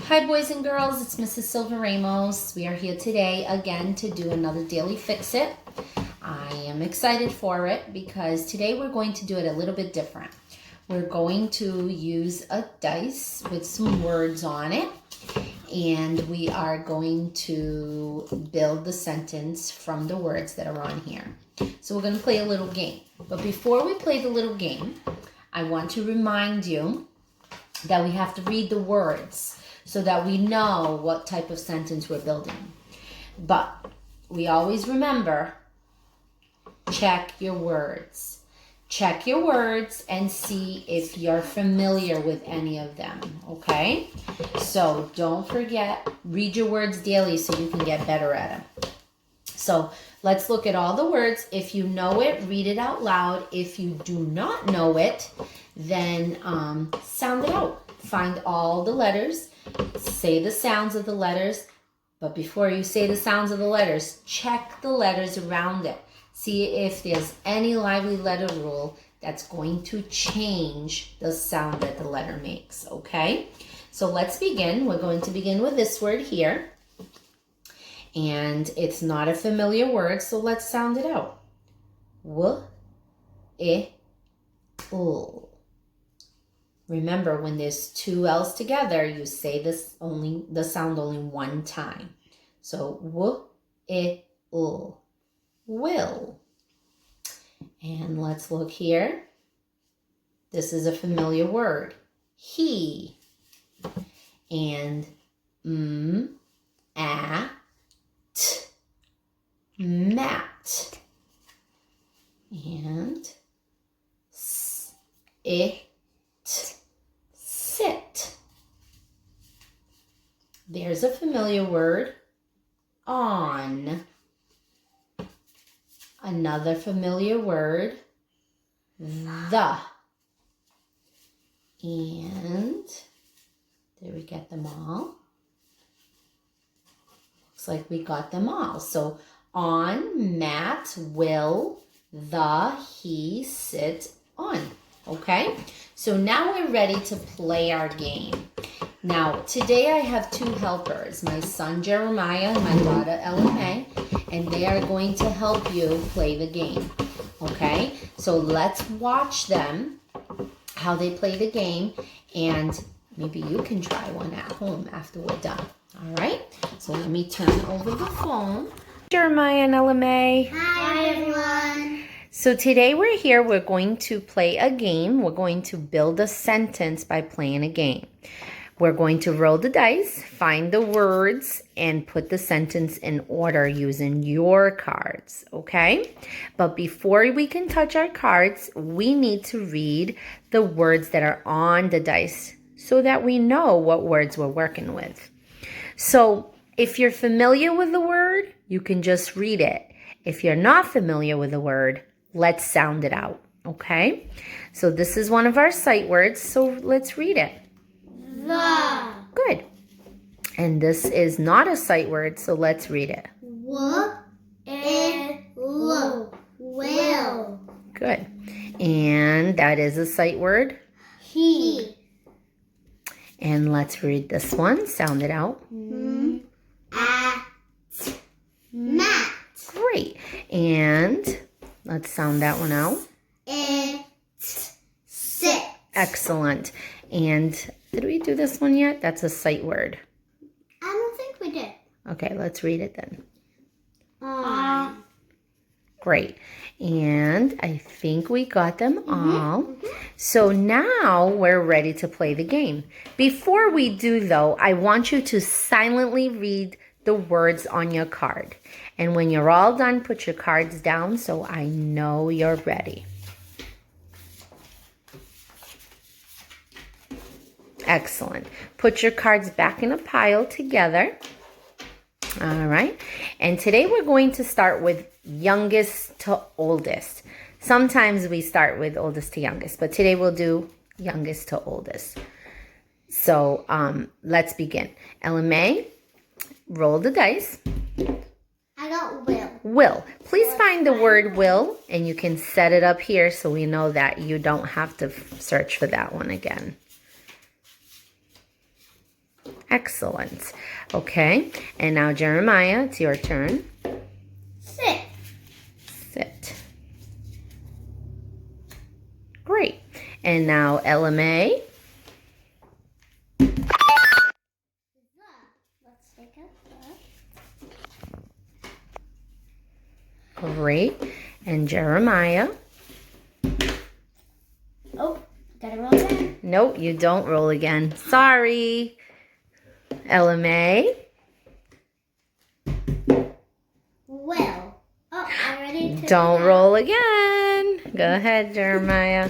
Hi boys and girls, it's Mrs. Silva Ramos. We are here today again to do another Daily Fix-It. I am excited for it because today we're going to do it a little bit different. We're going to use a dice with some words on it, and we are going to build the sentence from the words that are on here. So we're going to play a little game. But before we play the little game, I want to remind you that we have to read the words so that we know what type of sentence we're building. But we always remember, check your words. Check your words and see if you're familiar with any of them, okay? So don't forget, read your words daily so you can get better at them. So let's look at all the words. If you know it, read it out loud. If you do not know it, then sound it out. Find all the letters, say the sounds of the letters, but before you say the sounds of the letters, check the letters around it. See if there's any lively letter rule that's going to change the sound that the letter makes, okay? So let's begin. We're going to begin with this word here. And it's not a familiar word, so let's sound it out. W-I-L. Remember, when there's two L's together, you say the sound only one time. So W-I-L. Will. And let's look here. This is a familiar word. He. And at. Mat. And it. Sit. There's a familiar word. On. Another familiar word. The. And did we get them all? Looks like we got them all. So on, mat, will, the, he, sit, on. Okay? So now we're ready to play our game. Now, today I have two helpers, my son Jeremiah and my daughter Ella May, and they are going to help you play the game. Okay? So let's watch them, how they play the game, and maybe you can try one at home after we're done. All right? So let me turn over the phone. Jeremiah and Ella May. Hi, everyone. So today we're going to play a game. We're going to build a sentence by playing a game. We're going to roll the dice, find the words, and put the sentence in order using your cards, okay? But before we can touch our cards, we need to read the words that are on the dice so that we know what words we're working with. So if you're familiar with the word, you can just read it. If you're not familiar with the word, let's sound it out, okay? So this is one of our sight words, so let's read it. The. Good. And this is not a sight word, so let's read it. W-I-L. Will. Good. And that is a sight word. He. And let's read this one. Sound it out. At. Mat. Great. And let's sound that one out. It. Sit. Excellent. And did we do this one yet? That's a sight word. I don't think we did. Okay, let's read it then. On. Great. And I think we got them all. So now we're ready to play the game. Before we do though, I want you to silently read the words on your card. And when you're all done, put your cards down so I know you're ready. Excellent. Put your cards back in a pile together. All right. And today we're going to start with youngest to oldest. Sometimes we start with oldest to youngest, but today we'll do youngest to oldest. So let's begin. Ella May, roll the dice. I got will. Will. Please find the word will, and you can set it up here so we know that you don't have to search for that one again. Excellent. Okay, and now Jeremiah, it's your turn. Sit. Sit. Great. And now LMA. Let's take a Great. And Jeremiah. Oh, gotta roll again. Nope, you don't roll again. Sorry. LMA. Will. Oh, I already took Don't it out. roll again. Go ahead, Jeremiah.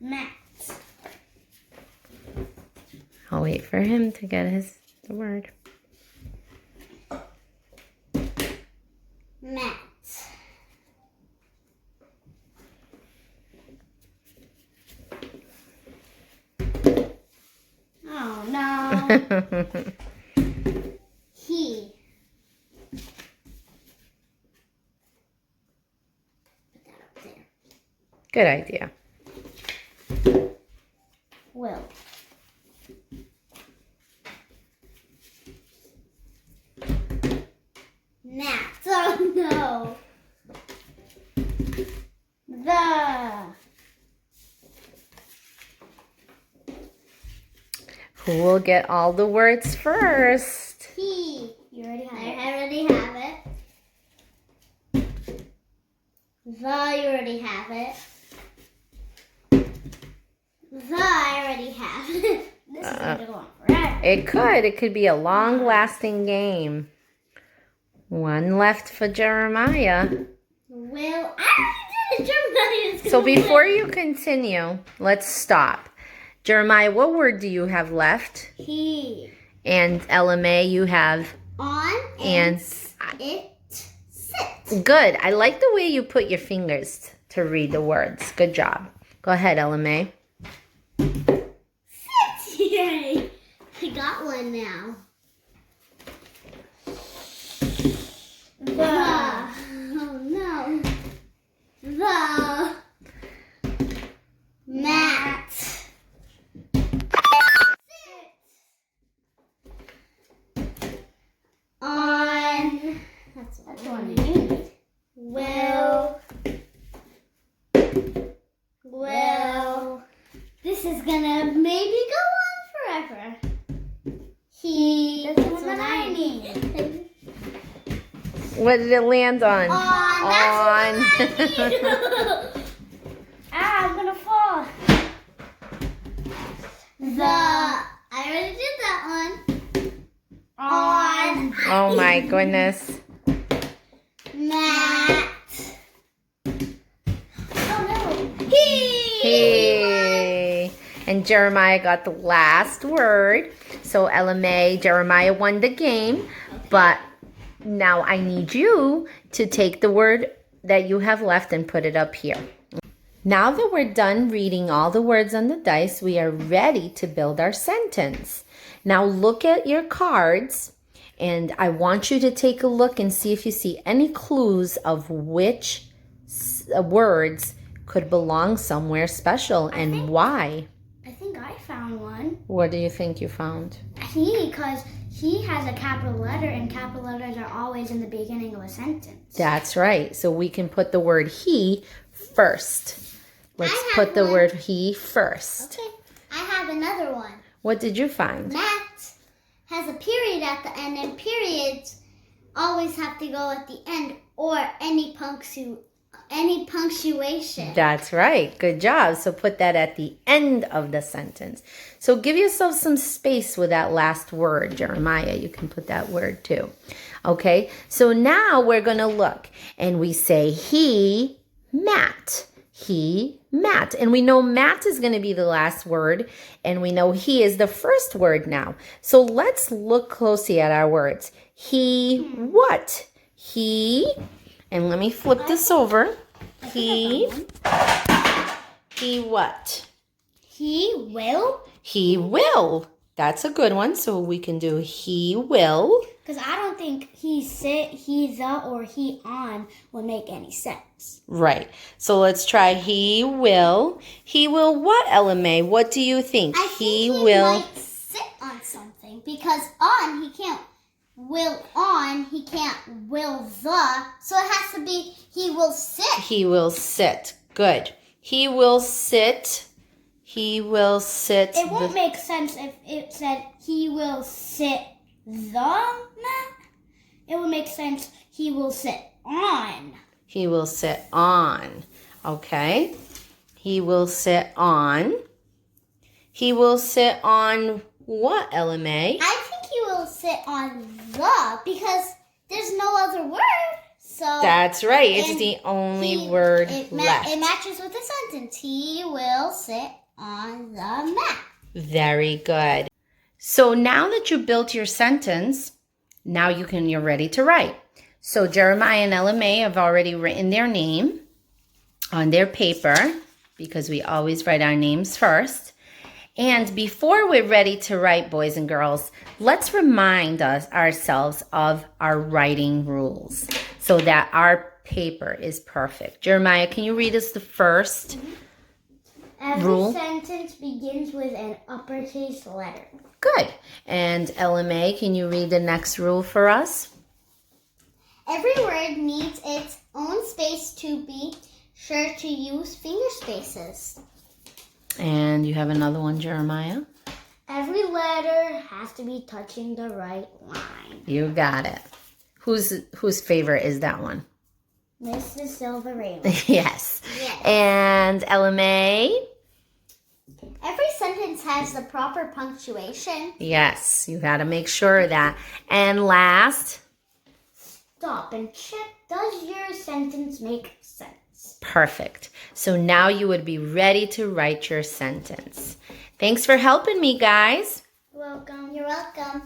Mat. I'll wait for him to get the word. Mat. Oh no. He. Put that up there. Good idea. Will. Mat. Oh no. The. Who will get all the words first? He. You already have it. I already have it. The. You already have it. The. I already have it. This is going to go on forever. It could. It could be a long-lasting game. One left for Jeremiah. Will. I already did it. Jeremiah's So gonna before win. you continue, let's stop. Jeremiah, what word do you have left? He. And LMA, you have On and it sit. good. I like the way you put your fingers to read the words. Good job. Go ahead, LMA. Sit. Yay. I got one now. The. Oh no. The. Mat. Sit. On. That's the one you need. Will. This is gonna maybe go on forever. He. That's what I need. What did it land on? That's what I need. I'm gonna fall. I already did that one. On. Oh my goodness. Mat. Oh no. He. Hey. And Jeremiah got the last word. So LMA, Jeremiah won the game. But now I need you to take the word that you have left and put it up here. Now that we're done reading all the words on the dice, we are ready to build our sentence. Now look at your cards, and I want you to take a look and see if you see any clues of which words could belong somewhere special and why. I think I found one. What do you think you found? Because he has a capital letter, and capital letters are always in the beginning of a sentence. That's right. So we can put the word he first. Let's I put have the one. word he first. Okay, I have another one. What did you find? Mat has a period at the end, and periods always have to go at the end or any punctuation. That's right. Good job. So put that at the end of the sentence. So give yourself some space with that last word, Jeremiah. You can put that word too. Okay. So now we're going to look and we say he, Matt. He, Matt. And we know Matt is going to be the last word. And we know he is the first word now. So let's look closely at our words. He, what? He, and let me flip this over. He what? He will? He will. That's a good one. So we can do he will. Because I don't think he, the, or he on would make any sense. Right. So let's try he will. He will what, LMA? What do you think? I think he will. might sit on something because on he can't will the, so it has to be he will sit. He will sit. Good. He will sit. He will sit. It won't make sense if it said he will sit the mat. It would make sense he will sit on. He will sit on. Okay. He will sit on. He will sit on what, LMA? I think he will sit on the because there's no other word. So that's right. It's the only word left. It matches with the sentence. He will sit on the mat. Very good. So now that you built your sentence, now you're ready to write. So Jeremiah and LMA have already written their name on their paper because we always write our names first. And before we're ready to write, boys and girls, let's remind ourselves of our writing rules so that our paper is perfect. Jeremiah, can you read us the first rule? Every sentence begins with an uppercase letter. Good. And LMA, can you read the next rule for us? Every word needs its own space to be sure to use finger spaces. And you have another one, Jeremiah? Every letter has to be touching the right line. You got it. Whose favorite is that one? Mrs. Silver Rainbow. Yes. Yes. And LMA? Every sentence has the proper punctuation. Yes, you got to make sure of that. And last? Stop and check, does your sentence make sense? Perfect. So now you would be ready to write your sentence. Thanks for helping me, guys. Welcome. You're welcome.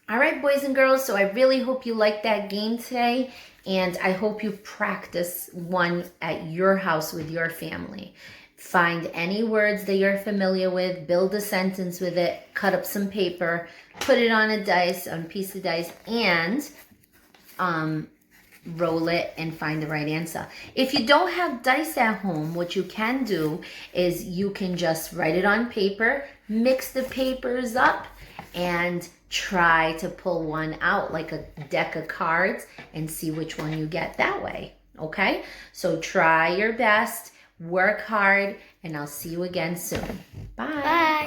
All right, boys and girls, so I really hope you liked that game today, and I hope you practice one at your house with your family. Find any words that you're familiar with, build a sentence with it, cut up some paper, put it on a piece of dice, and roll it and find the right answer. If you don't have dice at home, what you can do is you can just write it on paper, mix the papers up, and try to pull one out like a deck of cards and see which one you get that way. Okay? So try your best, work hard, and I'll see you again soon. Bye. Bye.